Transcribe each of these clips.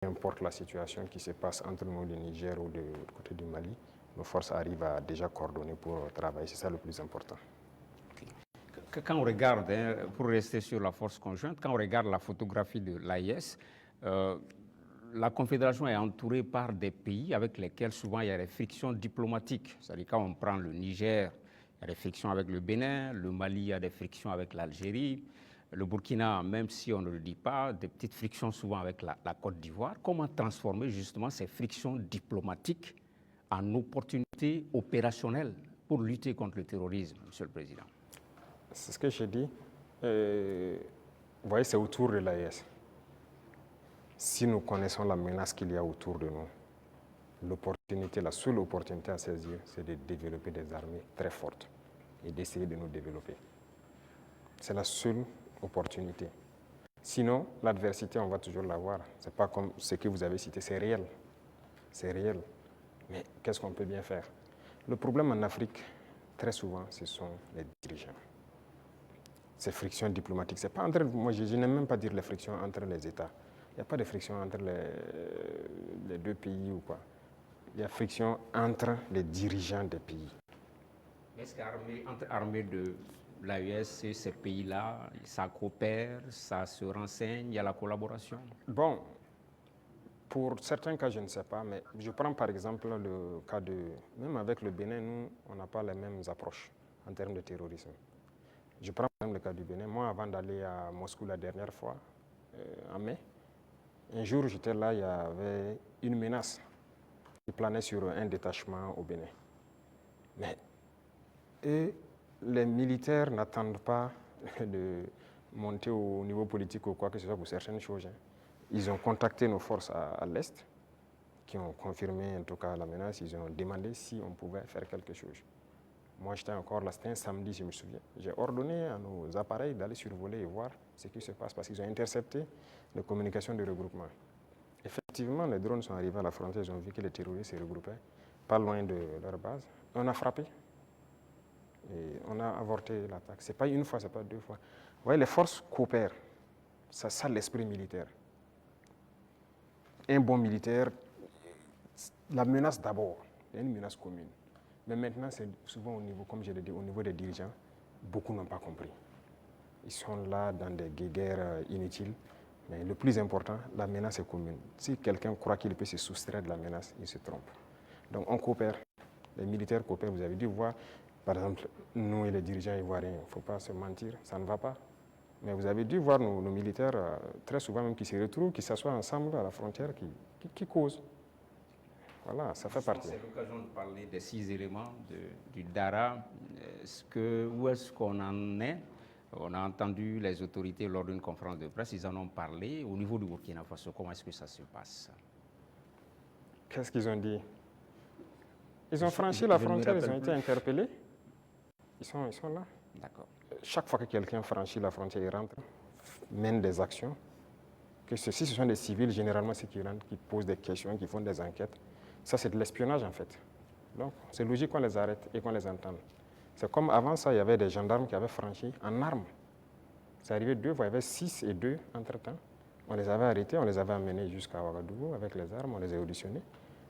importe la situation qui se passe entre nous, le Niger ou de l'autre côté du Mali, nos forces arrivent à déjà coordonner pour travailler. C'est ça le plus important. Quand on regarde, pour rester sur la force conjointe, quand on regarde la photographie de l'AIS, la Confédération est entourée par des pays avec lesquels souvent il y a des frictions diplomatiques. C'est-à-dire quand on prend le Niger, il y a des frictions avec le Bénin, le Mali, il y a des frictions avec l'Algérie, le Burkina, même si on ne le dit pas, des petites frictions souvent avec la Côte d'Ivoire. Comment transformer justement ces frictions diplomatiques en opportunités opérationnelles pour lutter contre le terrorisme, Monsieur le Président? C'est ce que j'ai dit. Vous voyez, c'est autour de l'AES. Si nous connaissons la menace qu'il y a autour de nous, l'opportunité, la seule opportunité à saisir, c'est de développer des armées très fortes et d'essayer de nous développer. C'est la seule opportunité. Sinon, l'adversité, on va toujours l'avoir. Ce n'est pas comme ce que vous avez cité, c'est réel. C'est réel. Mais qu'est-ce qu'on peut bien faire? Le problème en Afrique, très souvent, ce sont les dirigeants. Ces frictions diplomatiques, c'est pas entre, moi je n'aime même pas dire les frictions entre les États. Il n'y a pas de friction entre les deux pays ou quoi. Il y a friction entre les dirigeants des pays. Est-ce qu'entre armées de l'AES et ces pays-là, ça coopère, ça se renseigne, il y a la collaboration? Bon, pour certains cas, je ne sais pas, mais je prends par exemple le cas de... Même avec le Bénin, nous, on n'a pas les mêmes approches en termes de terrorisme. Je prends par exemple le cas du Bénin. Moi, avant d'aller à Moscou la dernière fois, en mai, un jour, j'étais là, il y avait une menace qui planait sur un détachement au Bénin. Mais et les militaires n'attendent pas de monter au niveau politique ou quoi que ce soit pour certaines choses. Ils ont contacté nos forces à l'Est, qui ont confirmé en tout cas la menace. Ils ont demandé si on pouvait faire quelque chose. Moi, j'étais encore là, c'était un samedi, je me souviens. J'ai ordonné à nos appareils d'aller survoler et voir ce qui se passe parce qu'ils ont intercepté les communications de regroupement. Effectivement, les drones sont arrivés à la frontière, ils ont vu que les terroristes se regroupaient pas loin de leur base. On a frappé et on a avorté l'attaque. Ce n'est pas une fois, ce n'est pas deux fois. Vous voyez, les forces coopèrent. C'est ça l'esprit militaire. Un bon militaire, la menace d'abord, il y a une menace commune. Mais maintenant, c'est souvent au niveau, comme je l'ai dit, au niveau des dirigeants, beaucoup n'ont pas compris. Ils sont là dans des guerres inutiles. Mais le plus important, la menace est commune. Si quelqu'un croit qu'il peut se soustraire de la menace, il se trompe. Donc on coopère. Les militaires coopèrent. Vous avez dû voir, par exemple, nous et les dirigeants ivoiriens, il ne faut pas se mentir, ça ne va pas. Mais vous avez dû voir nos militaires, très souvent même, qui se retrouvent, qui s'assoient ensemble à la frontière, qui causent. Voilà, ça fait partie. C'est l'occasion de parler des 6 éléments du DARA. Où est-ce qu'on en est? On a entendu les autorités lors d'une conférence de presse, ils en ont parlé. Au niveau du Burkina Faso, comment est-ce que ça se passe? Qu'est-ce qu'ils ont dit? Ils ont franchi la frontière, ils ont été interpellés. Ils sont là. D'accord. Chaque fois que quelqu'un franchit la frontière, il rentre, mène des actions. Que si ce sont des civils, généralement, c'est qui rentrent, qui posent des questions, qui font des enquêtes. Ça, c'est de l'espionnage, en fait. Donc, c'est logique qu'on les arrête et qu'on les entende. C'est comme avant ça, il y avait des gendarmes qui avaient franchi en armes. C'est arrivé 2 fois, il y avait 6 et 2 entre-temps. On les avait arrêtés, on les avait amenés jusqu'à Ouagadougou avec les armes, on les a auditionnés.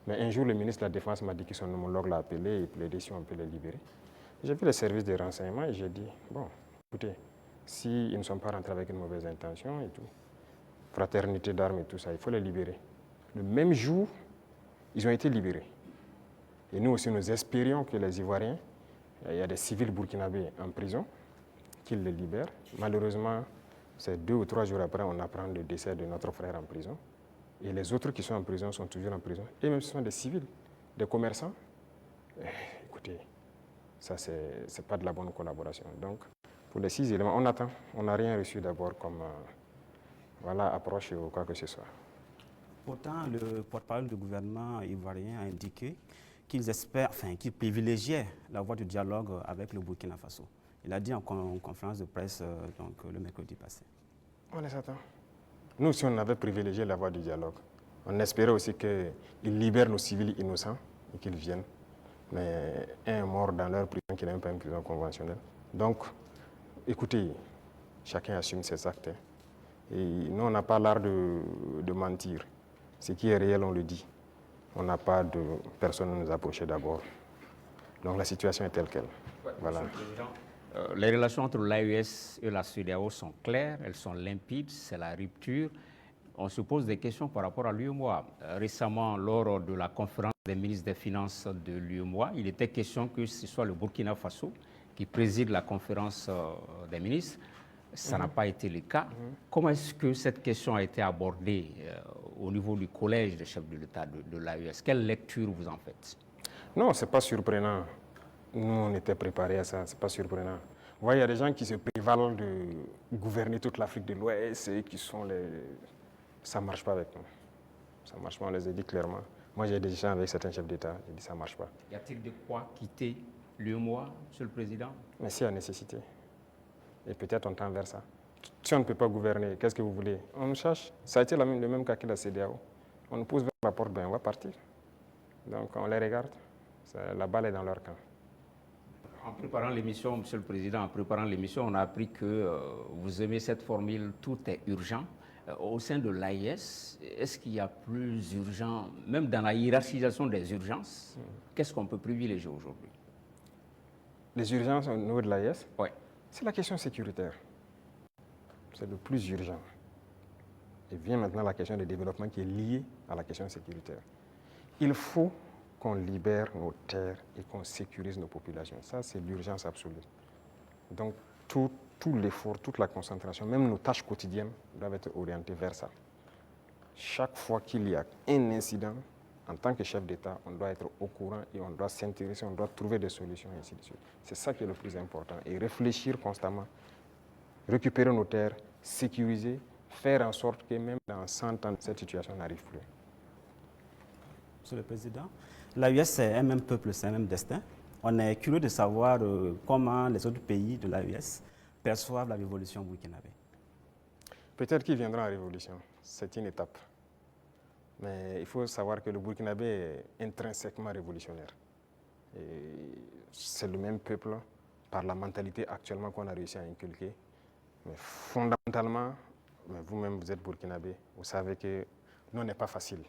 Mais un jour, le ministre de la Défense m'a dit que son homologue l'a appelé et plaidé si on peut les libérer. J'ai vu les services de renseignement et j'ai dit, bon, écoutez, s'ils ne sont pas rentrés avec une mauvaise intention et tout, fraternité d'armes et tout ça, il faut les libérer. Le même jour, ils ont été libérés. Et nous aussi, nous espérions que les Ivoiriens, il y a des civils burkinabés en prison, qu'ils les libèrent. Malheureusement, c'est 2 ou 3 jours après, on apprend le décès de notre frère en prison. Et les autres qui sont en prison sont toujours en prison. Et même ce sont des civils, des commerçants. Écoutez, ça, c'est pas de la bonne collaboration. Donc, pour les 6 éléments, on attend. On n'a rien reçu d'abord comme approche ou quoi que ce soit. Pourtant, le porte-parole du gouvernement ivoirien a indiqué qu'ils espèrent, qu'ils privilégiaient la voie du dialogue avec le Burkina Faso. Il a dit en conférence de presse le mercredi passé. On les attend. Nous, si on avait privilégié la voie du dialogue, on espérait aussi qu'ils libèrent nos civils innocents et qu'ils viennent. Mais un est mort dans leur prison qui n'est même pas une prison conventionnelle. Donc, écoutez, chacun assume ses actes. Et nous, on n'a pas l'art de mentir. Ce qui est réel, on le dit. On n'a pas de personne à nous approcher d'abord. Donc la situation est telle qu'elle. Voilà. Monsieur le Président, les relations entre l'AES et la CEDEAO sont claires, elles sont limpides, c'est la rupture. On se pose des questions par rapport à l'UEMOA. Récemment, lors de la conférence des ministres des Finances de l'UEMOA, il était question que ce soit le Burkina Faso qui préside la conférence des ministres. Ça n'a pas été le cas. Comment est-ce que cette question a été abordée au niveau du collège des chefs de l'État de l'AES? Quelle lecture vous en faites? Non, ce n'est pas surprenant. Nous, on était préparés à ça, ce n'est pas surprenant. Vous voyez, il y a des gens qui se prévalent de gouverner toute l'Afrique de l'Ouest et qui sont les... Ça ne marche pas avec nous. Ça ne marche pas, on les a dit clairement. Moi, j'ai des gens avec certains chefs d'État, j'ai dit ça ne marche pas. Y a-t-il de quoi quitter l'UEMOA, Monsieur le Président? Mais s'il y a nécessité. Et peut-être on tend vers ça. Si on ne peut pas gouverner, qu'est-ce que vous voulez? On nous cherche. Ça a été le même cas que la CEDEAO. On nous pousse vers la porte, ben on va partir. Donc on les regarde. La balle est dans leur camp. En préparant l'émission, Monsieur le Président, en préparant l'émission, on a appris que vous aimez cette formule « tout est urgent ». Au sein de l'AIS, est-ce qu'il y a plus urgent, même dans la hiérarchisation des urgences, qu'est-ce qu'on peut privilégier aujourd'hui? Les urgences au niveau de l'AIS? Oui. C'est la question sécuritaire. C'est le plus urgent. Et vient maintenant la question de développement qui est liée à la question sécuritaire. Il faut qu'on libère nos terres et qu'on sécurise nos populations. Ça, c'est l'urgence absolue. Donc, tout l'effort, toute la concentration, même nos tâches quotidiennes doivent être orientées vers ça. Chaque fois qu'il y a un incident, en tant que chef d'État, on doit être au courant et on doit s'intéresser, on doit trouver des solutions, et ainsi de suite. C'est ça qui est le plus important. Et réfléchir constamment, récupérer nos terres, sécuriser, faire en sorte que même dans 100 ans, cette situation n'arrive plus. Monsieur le Président, l'AES, c'est un même peuple, c'est un même destin. On est curieux de savoir comment les autres pays de l'AES perçoivent la révolution burkinabé. Peut-être qu'il viendra en révolution, c'est une étape. Mais il faut savoir que le Burkinabé est intrinsèquement révolutionnaire. C'est le même peuple par la mentalité actuellement qu'on a réussi à inculquer. Mais fondamentalement, vous-même vous êtes Burkinabé, vous savez que non n'est pas facile.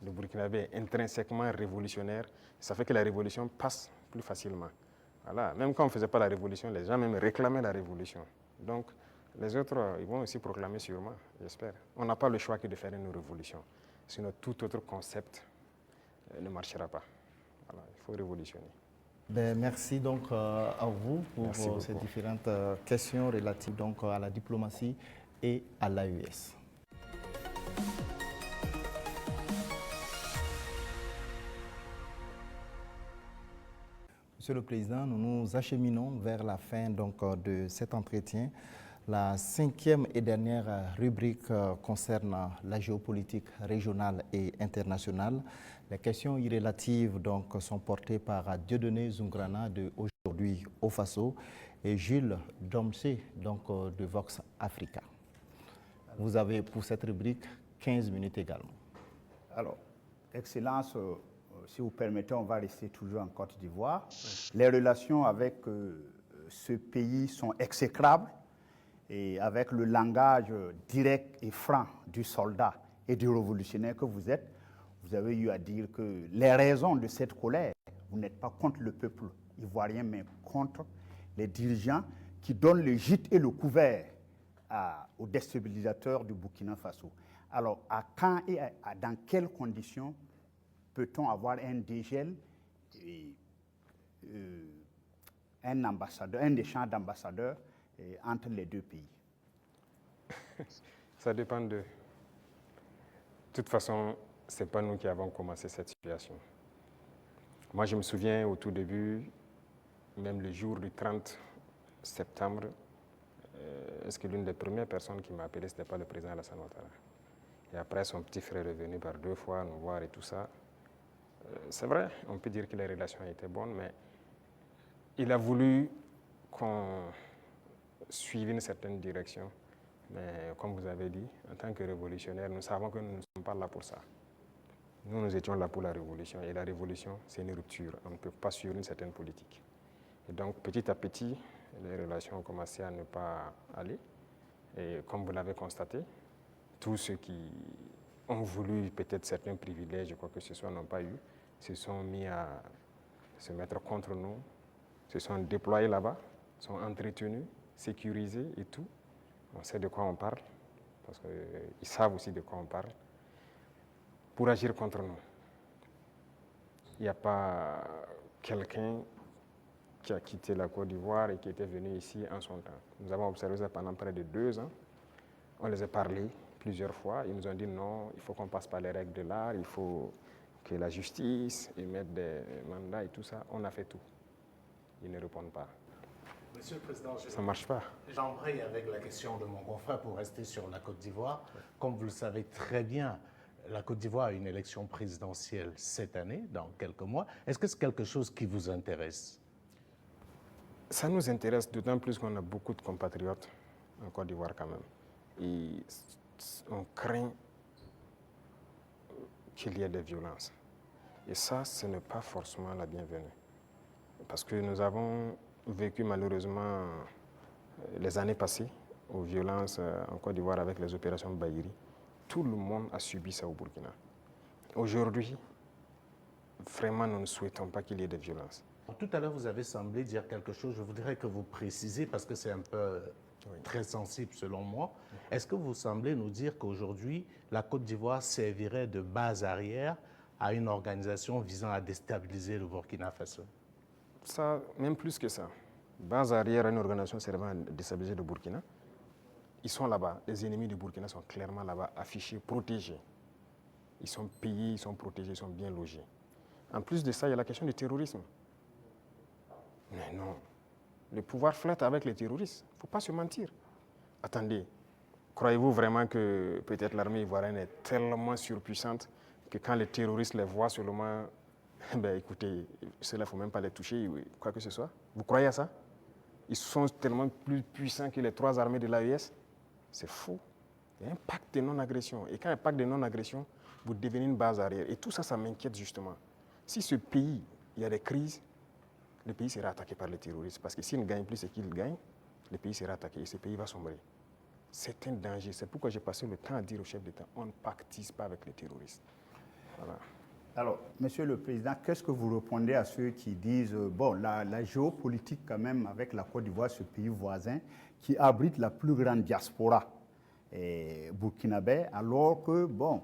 Le Burkinabé est intrinsèquement révolutionnaire, ça fait que la révolution passe plus facilement. Voilà. Même quand on ne faisait pas la révolution, les gens même réclamaient la révolution. Donc les autres, ils vont aussi proclamer sûrement, j'espère. On n'a pas le choix que de faire une révolution. Sinon tout autre concept ne marchera pas. Voilà, il faut révolutionner. Ben, merci donc à vous pour ces différentes questions relatives donc à la diplomatie et à l'AES. Monsieur le Président, nous nous acheminons vers la fin donc, de cet entretien. La 5e et dernière rubrique concerne la géopolitique régionale et internationale. Les questions relatives donc, sont portées par Dieudonné Zungrana de Aujourd'hui au Faso et Jules Domsé donc, de Vox Africa. Vous avez pour cette rubrique 15 minutes également. Alors, Excellence, si vous permettez, on va rester toujours en Côte d'Ivoire. Les relations avec ce pays sont exécrables et avec le langage direct et franc du soldat et du révolutionnaire que vous êtes, vous avez eu à dire que les raisons de cette colère, vous n'êtes pas contre le peuple ivoirien, mais contre les dirigeants qui donnent le gîte et le couvert aux déstabilisateurs du Burkina Faso. Alors, à quand et dans quelles conditions peut-on avoir un dégel et un échange d'ambassadeurs entre les deux pays? Ça dépend d'eux. De toute façon, ce n'est pas nous qui avons commencé cette situation. Moi, je me souviens au tout début, même le jour du 30 septembre, est-ce que l'une des premières personnes qui m'a appelé, ce n'était pas le président Alassane Ouattara? Et après, son petit frère est venu par 2 fois nous voir et tout ça. C'est vrai, on peut dire que les relations étaient bonnes, mais il a voulu qu'on suive une certaine direction. Mais comme vous avez dit, en tant que révolutionnaire, nous savons que nous ne sommes pas là pour ça. Nous étions là pour la révolution. Et la révolution, c'est une rupture. On ne peut pas suivre une certaine politique. Et donc, petit à petit, les relations ont commencé à ne pas aller. Et comme vous l'avez constaté, tous ceux qui ont voulu peut-être certains privilèges, quoi que ce soit, n'ont pas eu, se sont mis à se mettre contre nous, se sont déployés là-bas, sont entretenus, sécurisés et tout. On sait de quoi on parle, parce qu'ils savent aussi de quoi on parle, pour agir contre nous. Il n'y a pas quelqu'un qui a quitté la Côte d'Ivoire et qui était venu ici en son temps. Nous avons observé ça pendant près de 2 ans. On les a parlé plusieurs fois. Ils nous ont dit non, il faut qu'on passe par les règles de l'art, il faut que la justice émette des mandats et tout ça. On a fait tout. Ils ne répondent pas. Monsieur le Président, ça ne marche pas. J'embraye avec la question de mon confrère pour rester sur la Côte d'Ivoire. Comme vous le savez très bien, la Côte d'Ivoire a une élection présidentielle cette année, dans quelques mois. Est-ce que c'est quelque chose qui vous intéresse? Ça nous intéresse d'autant plus qu'on a beaucoup de compatriotes en Côte d'Ivoire quand même. Et on craint qu'il y ait des violences. Et ça, ce n'est pas forcément la bienvenue. Parce que nous avons vécu malheureusement les années passées aux violences en Côte d'Ivoire avec les opérations Bahiri. Tout le monde a subi ça au Burkina. Aujourd'hui, vraiment, nous ne souhaitons pas qu'il y ait des violences. Tout à l'heure, vous avez semblé dire quelque chose. Je voudrais que vous précisez, parce que c'est un peu très sensible selon moi. Est-ce que vous semblez nous dire qu'aujourd'hui, la Côte d'Ivoire servirait de base arrière à une organisation visant à déstabiliser le Burkina Faso? Ça, même plus que ça. Base arrière à une organisation servant à déstabiliser le Burkina. Ils sont là-bas. Les ennemis du Burkina sont clairement là-bas, affichés, protégés. Ils sont payés, ils sont protégés, ils sont bien logés. En plus de ça, il y a la question du terrorisme. Mais non, le pouvoir flotte avec les terroristes. Il ne faut pas se mentir. Attendez, croyez-vous vraiment que peut-être l'armée ivoirienne est tellement surpuissante que quand les terroristes les voient seulement, ben écoutez, ceux-là, il ne faut même pas les toucher, quoi que ce soit? Vous croyez à ça? Ils sont tellement plus puissants que les 3 armées de l'AES? C'est faux. Il y a un pacte de non-agression. Et quand il y a un pacte de non-agression, vous devenez une base arrière. Et tout ça, ça m'inquiète justement. Si ce pays, il y a des crises, le pays sera attaqué par les terroristes. Parce que s'ils ne gagnent plus ce qu'ils gagnent, le pays sera attaqué et ce pays va sombrer. C'est un danger. C'est pourquoi j'ai passé le temps à dire au chef d'État, on ne pactise pas avec les terroristes. Voilà. Alors, Monsieur le Président, qu'est-ce que vous répondez à ceux qui disent, bon, la géopolitique quand même avec la Côte d'Ivoire, ce pays voisin, qui abrite la plus grande diaspora burkinabé, alors que, bon,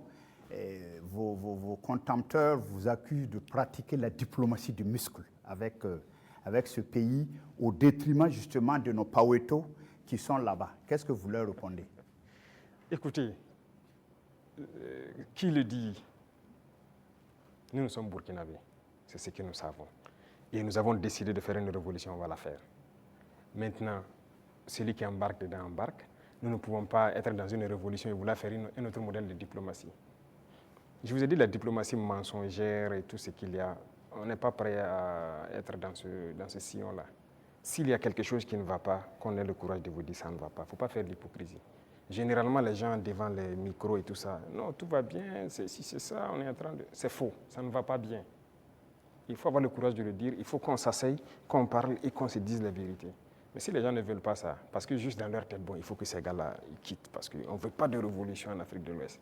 vos contempteurs vous accusent de pratiquer la diplomatie du muscle avec ce pays, au détriment justement de nos Paweto qui sont là-bas. Qu'est-ce que vous leur répondez? Écoutez, qui le dit? Nous sommes burkinabés, c'est ce que nous savons. Et nous avons décidé de faire une révolution, on va la faire. Maintenant, celui qui embarque dedans embarque. Nous ne pouvons pas être dans une révolution et vouloir faire un autre modèle de diplomatie. Je vous ai dit la diplomatie mensongère et tout ce qu'il y a. On n'est pas prêt à être dans ce sillon-là. S'il y a quelque chose qui ne va pas, qu'on ait le courage de vous dire ça ne va pas. Il ne faut pas faire de l'hypocrisie. Généralement, les gens devant les micros et tout ça, non, tout va bien, si c'est ça, on est en train de... C'est faux, ça ne va pas bien. Il faut avoir le courage de le dire, il faut qu'on s'asseye, qu'on parle et qu'on se dise la vérité. Mais si les gens ne veulent pas ça, parce que juste dans leur tête, bon, il faut que ces gars-là ils quittent, parce qu'on ne veut pas de révolution en Afrique de l'Ouest.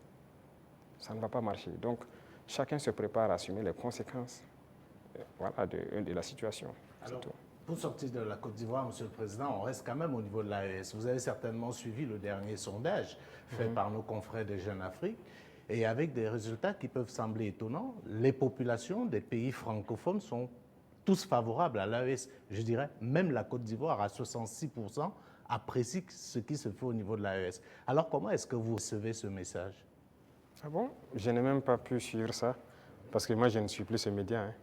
Ça ne va pas marcher. Donc, chacun se prépare à assumer les conséquences voilà, de la situation. Alors, pour sortir de la Côte d'Ivoire, Monsieur le Président, on reste quand même au niveau de l'AES. Vous avez certainement suivi le dernier sondage fait par nos confrères de Jeune Afrique, et avec des résultats qui peuvent sembler étonnants, les populations des pays francophones sont tous favorables à l'AES. Je dirais, même la Côte d'Ivoire, à 66%, apprécie ce qui se fait au niveau de l'AES. Alors, comment est-ce que vous recevez ce message? Ah bon? Je n'ai même pas pu suivre ça, parce que moi, je ne suis plus ce média. Hein.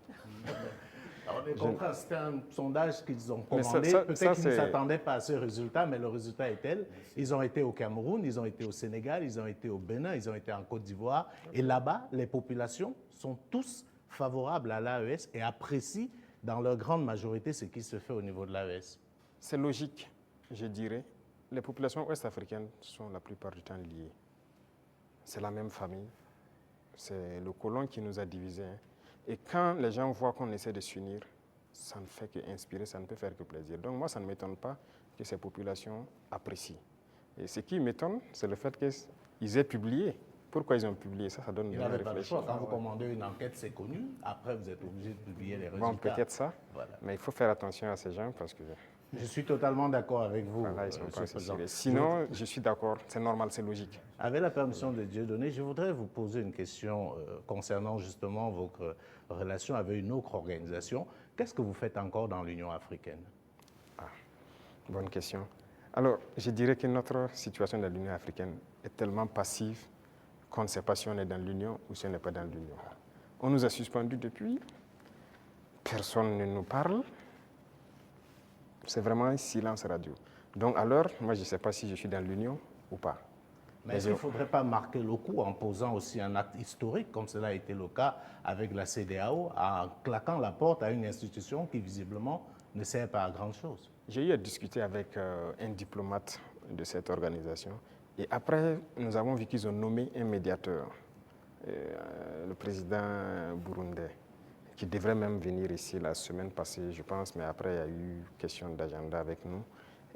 Alors, les confrères, c'était un sondage qu'ils ont commandé. Peut-être qu'ils ne s'attendaient pas à ce résultat, mais le résultat est tel. Ils ont été au Cameroun, ils ont été au Sénégal, ils ont été au Bénin, ils ont été en Côte d'Ivoire. Et là-bas, les populations sont tous favorables à l'AES et apprécient dans leur grande majorité ce qui se fait au niveau de l'AES. C'est logique, je dirais. Les populations ouest-africaines sont la plupart du temps liées. C'est la même famille. C'est le colon qui nous a divisés. Hein. Et quand les gens voient qu'on essaie de s'unir, ça ne fait qu'inspirer, ça ne peut faire que plaisir. Donc moi, ça ne m'étonne pas que ces populations apprécient. Et ce qui m'étonne, c'est le fait qu'ils aient publié Pourquoi ils ont publié ça? Ça donne Il bien à n'avait pas le réfléchir. choix. Quand vous commandez une enquête, c'est connu. Après, vous êtes obligé de publier les résultats. Bon, peut-être ça, Voilà. mais il faut faire attention à ces gens parce que Je suis totalement d'accord avec vous, voilà, ils sont Monsieur pas le assez Président. sérieux. Sinon, je suis d'accord, c'est normal, c'est logique. Avec la permission de Dieudonné, je voudrais vous poser une question concernant justement votre relation avec une autre organisation. Qu'est-ce que vous faites encore dans l'Union africaine? Bonne question. Alors, je dirais que notre situation dans l'Union africaine est tellement passive qu'on ne sait pas si on est dans l'Union ou si on n'est pas dans l'Union. On nous a suspendus depuis, personne ne nous parle, c'est vraiment un silence radio. Donc alors, moi je ne sais pas si je suis dans l'Union ou pas. Mais est-ce qu'il ne faudrait pas marquer le coup en posant aussi un acte historique, comme cela a été le cas avec la CEDEAO, en claquant la porte à une institution qui visiblement ne sert pas à grand-chose? J'ai eu à discuter avec un diplomate de cette organisation et après, nous avons vu qu'ils ont nommé un médiateur, le président burundais, qui devrait même venir ici la semaine passée, je pense, mais après, il y a eu question d'agenda avec nous.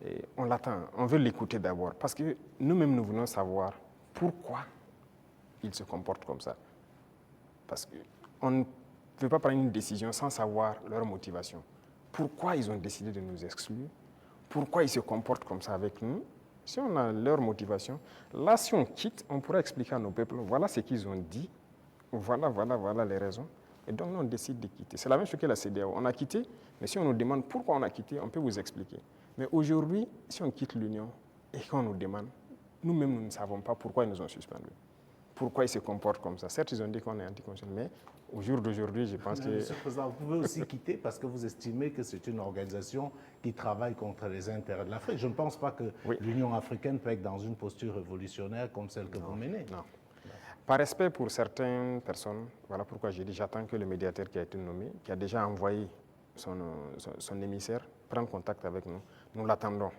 Et on l'attend, on veut l'écouter d'abord, parce que nous-mêmes, nous voulons savoir pourquoi ils se comportent comme ça. Parce qu'on ne peut pas prendre une décision sans savoir leur motivation. Pourquoi ils ont décidé de nous exclure? Pourquoi ils se comportent comme ça avec nous? Si on a leur motivation, là, si on quitte, on pourra expliquer à nos peuples, voilà ce qu'ils ont dit, voilà les raisons. Et donc, nous, on décide de quitter. C'est la même chose que la CEDEAO. On a quitté, mais si on nous demande pourquoi on a quitté, on peut vous expliquer. Mais aujourd'hui, si on quitte l'Union et qu'on nous demande, nous-mêmes, nous ne savons pas pourquoi ils nous ont suspendus. Pourquoi ils se comportent comme ça. Certes, ils ont dit qu'on est anticonstitutionnel, mais au jour d'aujourd'hui, je pense que... Monsieur le Président, vous pouvez aussi quitter parce que vous estimez que c'est une organisation qui travaille contre les intérêts de l'Afrique. Je ne pense pas que l'Union africaine peut être dans une posture révolutionnaire comme celle que vous menez. Non. Par respect pour certaines personnes, voilà pourquoi j'ai dit j'attends que le médiateur qui a été nommé, qui a déjà envoyé son émissaire, prenne contact avec nous. Nous l'attendons.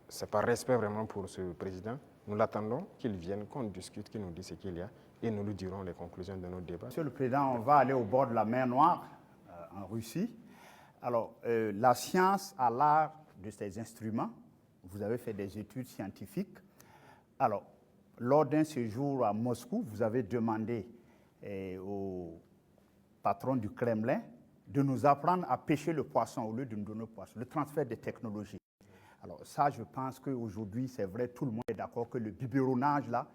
C'est par respect vraiment pour ce président. Nous l'attendons qu'il vienne, qu'on discute, qu'il nous dise ce qu'il y a et nous lui dirons les conclusions de nos débats. Monsieur le Président, on va aller au bord de la mer Noire, en Russie. Alors, la science a l'art de ces instruments. Vous avez fait des études scientifiques. Alors, lors d'un séjour à Moscou, vous avez demandé au patron du Kremlin de nous apprendre à pêcher le poisson au lieu de nous donner le poisson, le transfert des technologies. Alors ça, je pense qu'aujourd'hui, c'est vrai, tout le monde est d'accord que le biberonnage là,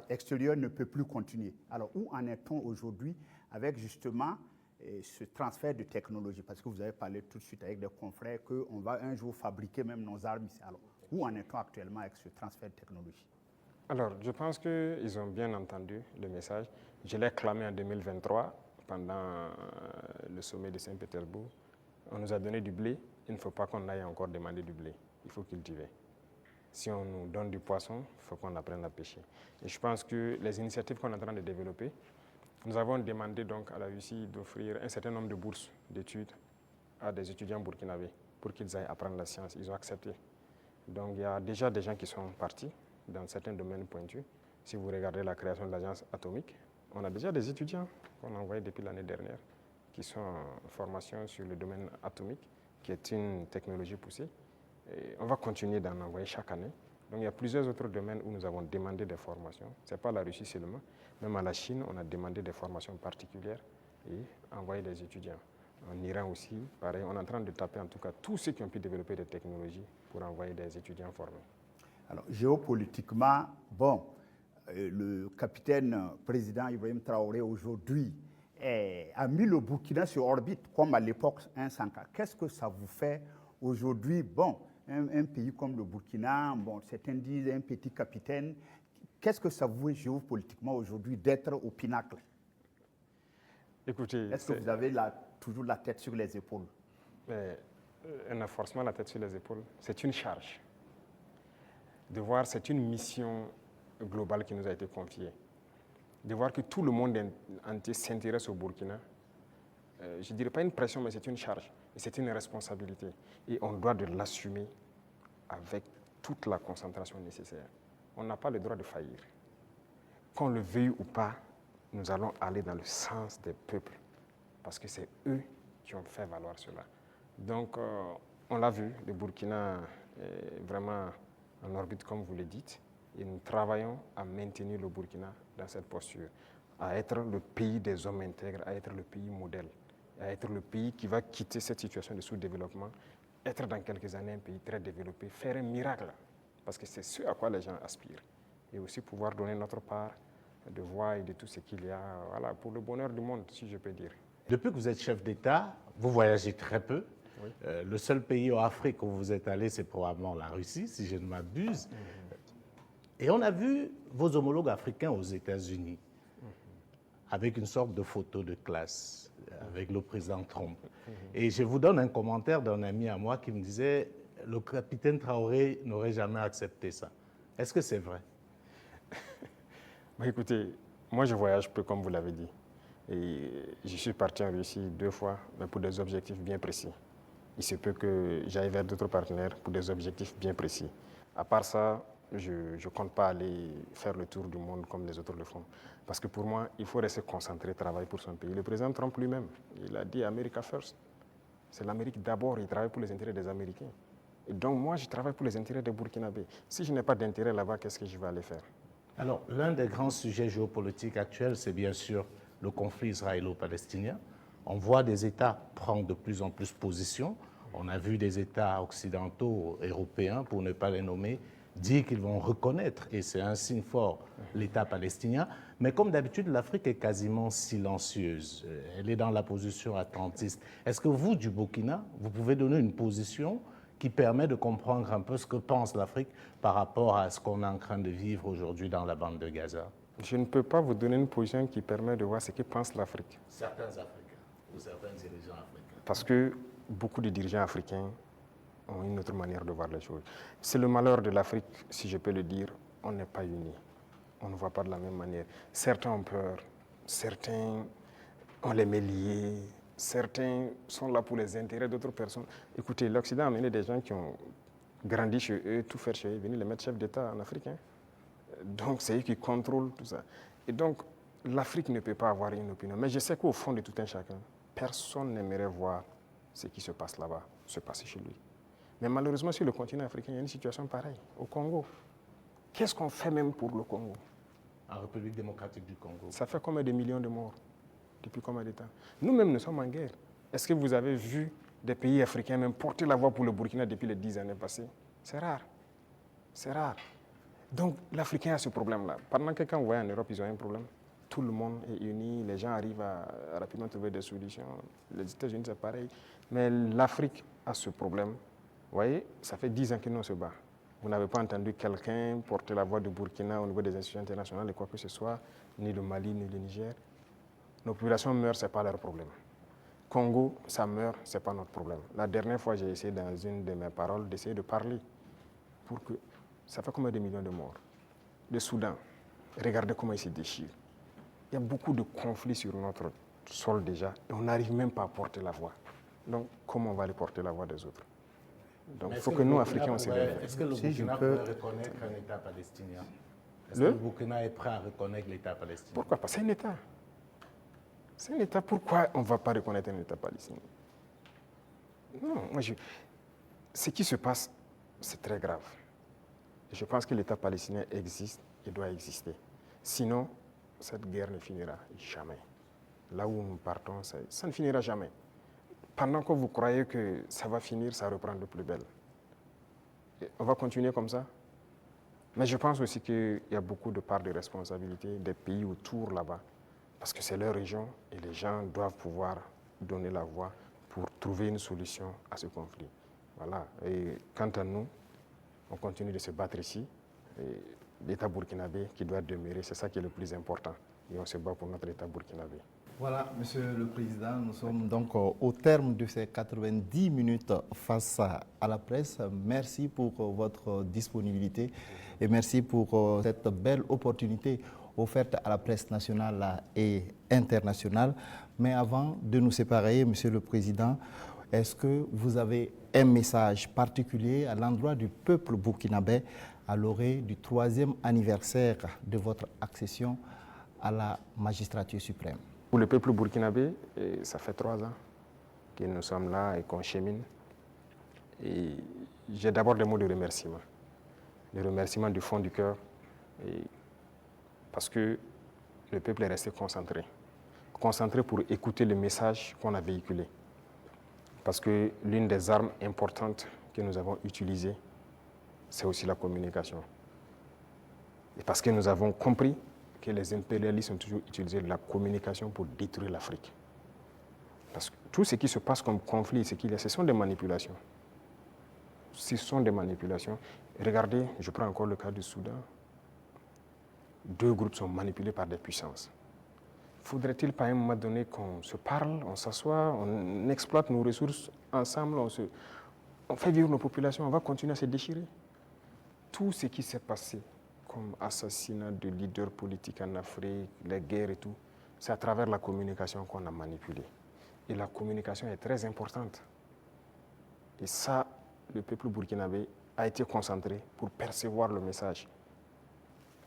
extérieur ne peut plus continuer. Alors où en est-on aujourd'hui avec justement ce transfert de technologie? Parce que vous avez parlé tout de suite avec des confrères qu'on va un jour fabriquer même nos armes ici. Alors où en est-on actuellement avec ce transfert de technologie? Alors, je pense qu'ils ont bien entendu le message. Je l'ai clamé en 2023 pendant le sommet de Saint-Pétersbourg. On nous a donné du blé. Il ne faut pas qu'on aille encore demander du blé. Il faut cultiver. Si on nous donne du poisson, il faut qu'on apprenne à pêcher. Et je pense que les initiatives qu'on est en train de développer, nous avons demandé donc à la Russie d'offrir un certain nombre de bourses d'études à des étudiants burkinabés pour qu'ils aillent apprendre la science. Ils ont accepté. Donc il y a déjà des gens qui sont partis dans certains domaines pointus. Si vous regardez la création de l'agence atomique, on a déjà des étudiants qu'on a envoyés depuis l'année dernière qui sont en formation sur le domaine atomique, qui est une technologie poussée. Et on va continuer d'en envoyer chaque année. Donc il y a plusieurs autres domaines où nous avons demandé des formations. Ce n'est pas la Russie seulement. Même à la Chine, on a demandé des formations particulières et envoyé des étudiants. En Iran aussi, pareil, on est en train de taper en tout cas tous ceux qui ont pu développer des technologies pour envoyer des étudiants formés. Alors, géopolitiquement, bon, le capitaine président Ibrahim Traoré aujourd'hui a mis le Burkina sur orbite, comme à l'époque un Sankara. Qu'est-ce que ça vous fait aujourd'hui? Bon, un pays comme le Burkina, bon, certains disent un petit capitaine. Qu'est-ce que ça vous fait géopolitiquement aujourd'hui d'être au pinacle? Écoutez, est-ce que vous avez toujours la tête sur les épaules? On a forcément la tête sur les épaules. C'est une charge. De voir, c'est une mission globale qui nous a été confiée. De voir que tout le monde entier s'intéresse au Burkina, je ne dirais pas une pression, mais c'est une charge. Et c'est une responsabilité. Et on doit de l'assumer avec toute la concentration nécessaire. On n'a pas le droit de faillir. Qu'on le veuille ou pas, nous allons aller dans le sens des peuples. Parce que c'est eux qui ont fait valoir cela. Donc, on l'a vu, le Burkina est vraiment en orbite, comme vous le dites. Et nous travaillons à maintenir le Burkina dans cette posture, à être le pays des hommes intègres, à être le pays modèle, à être le pays qui va quitter cette situation de sous-développement, être dans quelques années un pays très développé, faire un miracle, parce que c'est ce à quoi les gens aspirent. Et aussi pouvoir donner notre part de voix et de tout ce qu'il y a, voilà, pour le bonheur du monde, si je peux dire. Depuis que vous êtes chef d'État, vous voyagez très peu. Oui. Le seul pays en Afrique où vous êtes allé, c'est probablement la Russie, si je ne m'abuse. Et on a vu vos homologues africains aux États-Unis, avec une sorte de photo de classe, avec le président Trump. Et je vous donne un commentaire d'un ami à moi qui me disait « Le capitaine Traoré n'aurait jamais accepté ça ». Est-ce que c'est vrai? Écoutez, moi je voyage peu comme vous l'avez dit. Et je suis parti en Russie 2 fois, mais pour des objectifs bien précis. Il se peut que j'aille vers d'autres partenaires pour des objectifs bien précis. À part ça, je ne compte pas aller faire le tour du monde comme les autres le font. Parce que pour moi, il faut rester concentré, travailler pour son pays. Le président Trump lui-même, il a dit « America first ». C'est l'Amérique d'abord, il travaille pour les intérêts des Américains. Et donc moi, je travaille pour les intérêts des Burkinabés. Si je n'ai pas d'intérêt là-bas, qu'est-ce que je vais aller faire? Alors, l'un des grands sujets géopolitiques actuels, c'est bien sûr le conflit israélo-palestinien. On voit des États prendre de plus en plus position. On a vu des États occidentaux, européens, pour ne pas les nommer, dire qu'ils vont reconnaître, et c'est un signe fort, l'État palestinien. Mais comme d'habitude, l'Afrique est quasiment silencieuse. Elle est dans la position attentiste. Est-ce que vous, du Burkina, vous pouvez donner une position qui permet de comprendre un peu ce que pense l'Afrique par rapport à ce qu'on est en train de vivre aujourd'hui dans la bande de Gaza? Je ne peux pas vous donner une position qui permet de voir ce que pense l'Afrique. Certains Africains ou certains dirigeants africains. Parce que beaucoup de dirigeants africains ont une autre manière de voir les choses. C'est le malheur de l'Afrique, si je peux le dire, on n'est pas unis. On ne voit pas de la même manière. Certains ont peur, certains on les met liés, certains sont là pour les intérêts d'autres personnes. Écoutez, l'Occident a amené des gens qui ont grandi chez eux, tout faire chez eux, venir les mettre chefs d'État en Afrique. Donc c'est eux qui contrôlent tout ça. Et donc l'Afrique ne peut pas avoir une opinion. Mais je sais qu'au fond de tout un chacun, personne n'aimerait voir ce qui se passe là-bas, se passer chez lui. Mais malheureusement, sur le continent africain, il y a une situation pareille. Au Congo, qu'est-ce qu'on fait même pour le Congo? En République démocratique du Congo. Ça fait combien de millions de morts? Depuis combien de temps? Nous-mêmes, nous sommes en guerre. Est-ce que vous avez vu des pays africains même porter la voix pour le Burkina depuis les 10 années passées? C'est rare. C'est rare. Donc, l'Africain a ce problème-là. Pendant que quand vous voyez en Europe, ils ont un problème. Tout le monde est uni, les gens arrivent à rapidement trouver des solutions. Les États-Unis, c'est pareil. Mais l'Afrique a ce problème. Vous voyez, ça fait 10 ans que nous on se bat. Vous n'avez pas entendu quelqu'un porter la voix du Burkina au niveau des institutions internationales et quoi que ce soit, ni le Mali, ni le Niger. Nos populations meurent, ce n'est pas leur problème. Congo, ça meurt, ce n'est pas notre problème. La dernière fois, j'ai essayé dans une de mes paroles d'essayer de parler pour que... Ça fait combien de millions de morts? Le Soudan, regardez comment il se déchire. Il y a beaucoup de conflits sur notre sol déjà et on n'arrive même pas à porter la voix. Donc, comment on va aller porter la voix des autres? Donc, il faut que nous, Africains, on se lève. Est-ce que le Burkina peut reconnaître un État palestinien? Est-ce que le Burkina est prêt à reconnaître l'État palestinien? Pourquoi pas? C'est un État. C'est un État. Pourquoi on ne va pas reconnaître un État palestinien? Non, ce qui se passe, c'est très grave. Je pense que l'État palestinien existe et doit exister. Sinon, cette guerre ne finira jamais. Là où nous partons, ça ne finira jamais. Pendant que vous croyez que ça va finir, ça reprend de plus belle. Et on va continuer comme ça. Mais je pense aussi qu'il y a beaucoup de parts de responsabilité des pays autour là-bas. Parce que c'est leur région et les gens doivent pouvoir donner la voix pour trouver une solution à ce conflit. Voilà. Et quant à nous, on continue de se battre ici. L'État burkinabé qui doit demeurer, c'est ça qui est le plus important. Et on se bat pour notre État burkinabé. Voilà, Monsieur le Président, nous sommes donc au terme de ces 90 minutes face à la presse. Merci pour votre disponibilité et merci pour cette belle opportunité offerte à la presse nationale et internationale. Mais avant de nous séparer, Monsieur le Président, est-ce que vous avez un message particulier à l'endroit du peuple burkinabé à l'orée du 3e anniversaire de votre accession à la magistrature suprême? Pour le peuple burkinabé, ça fait 3 ans que nous sommes là et qu'on chemine. Et j'ai d'abord des mots de remerciement. Des remerciements du fond du cœur Parce que le peuple est resté concentré. Concentré pour écouter le message qu'on a véhiculé. Parce que l'une des armes importantes que nous avons utilisées, c'est aussi la communication. Et parce que nous avons compris que les impérialistes ont toujours utilisé la communication pour détruire l'Afrique. Parce que tout ce qui se passe comme conflit, ce sont des manipulations. Ce sont des manipulations. Regardez, je prends encore le cas du Soudan. 2 groupes sont manipulés par des puissances. Faudrait-il pas à un moment donné qu'on se parle, on s'assoit, on exploite nos ressources ensemble, on fait vivre nos populations, on va continuer à se déchirer? Tout ce qui s'est passé comme assassinat de leaders politiques en Afrique, les guerres et tout, c'est à travers la communication qu'on a manipulé. Et la communication est très importante. Et ça, le peuple burkinabé a été concentré pour percevoir le message.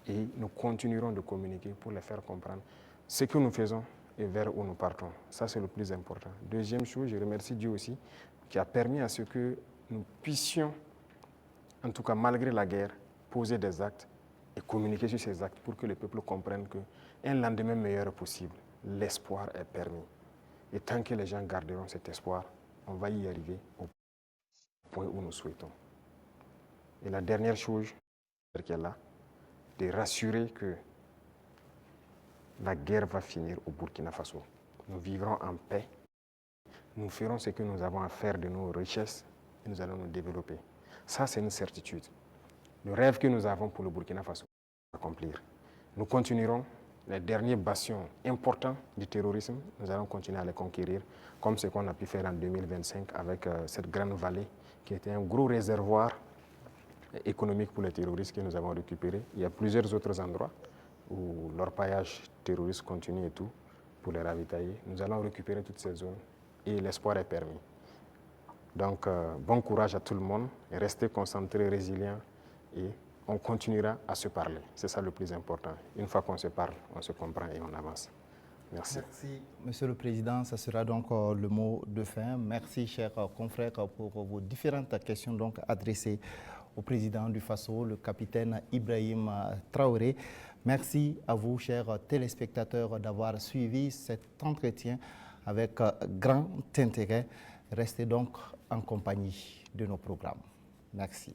Et nous continuerons de communiquer pour les faire comprendre ce que nous faisons et vers où nous partons. Ça, c'est le plus important. Deuxième chose, je remercie Dieu aussi, qui a permis à ce que nous puissions, en tout cas malgré la guerre, poser des actes et communiquer sur ces actes pour que le peuple comprenne qu'un lendemain meilleur est possible. L'espoir est permis. Et tant que les gens garderont cet espoir, on va y arriver au point où nous souhaitons. Et la dernière chose qui est là, de rassurer que la guerre va finir au Burkina Faso. Nous vivrons en paix. Nous ferons ce que nous avons à faire de nos richesses et nous allons nous développer. Ça, c'est une certitude. Le rêve que nous avons pour le Burkina Faso va s'accomplir. Nous continuerons les derniers bastions importants du terrorisme. Nous allons continuer à les conquérir, comme ce qu'on a pu faire en 2025 avec cette grande vallée qui était un gros réservoir économique pour les terroristes que nous avons récupéré. Il y a plusieurs autres endroits où l'orpaillage terroriste continue et tout, pour les ravitailler. Nous allons récupérer toutes ces zones et l'espoir est permis. Donc, bon courage à tout le monde, restez concentrés, résilients et on continuera à se parler. C'est ça le plus important. Une fois qu'on se parle, on se comprend et on avance. Merci. Merci, Monsieur le Président. Ça sera donc le mot de fin. Merci, chers confrères, pour vos différentes questions donc adressées au président du Faso, le capitaine Ibrahim Traoré. Merci à vous, chers téléspectateurs, d'avoir suivi cet entretien avec grand intérêt. Restez donc en compagnie de nos programmes. Merci.